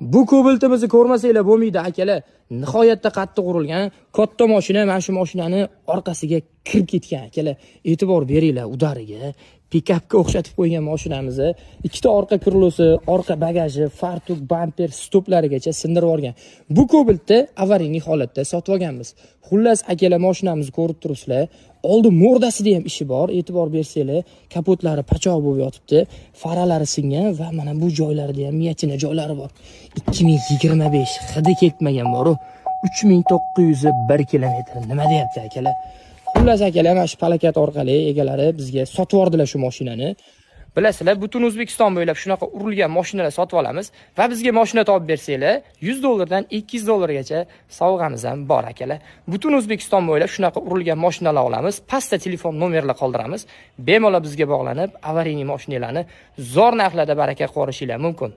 Bu Cobalt'imizni ko'rmasanglar bo'lmaydi akalar. Nihoyatda qattiq urilgan katta mashina, mana shu mashinani orqasiga kirib ketgan akalar. E'tibor beringlar udariga. Pikapga o'xshatib qo'ygan mashinamizni ikkita orqa krolosi, orqa bagaji, fartuk, bamper, stoplarigacha sindirib olgan. Bu Cobalt'ni avariyli holatda sotib olganmiz. Xullas akalar mashinamizni ko'rib turibsizlar. Oldi mordasida ham ishi bor. E'tibor bersanglar, kapotlari pachoq bo'lib yotibdi, faralari singan va mana bu joylarida ham miyachina joylari bor. 2025 hidi ketmagan bor-ku. 3901 kilometr. Nima deyapti akalar? Xullas akalar, mana shu palakat orqali egalari bizga sotib yordilar shu mashinani. Bilasizlar, butun O'zbekiston bo'ylab shunaqa urilgan mashinalar sotib olamiz va bizga mashina topib bersanglar, $100 dan $200 gacha sovg'amiz ham bor akalar. Butun O'zbekiston bo'ylab shunaqa urilgan mashinalar olamiz. Pastda telefon nomerlar qoldiramiz. Bemalol bizga bog'lanib, avariyli mashinalarni zo'r narxlarda baraka qo'rishinglar mumkin.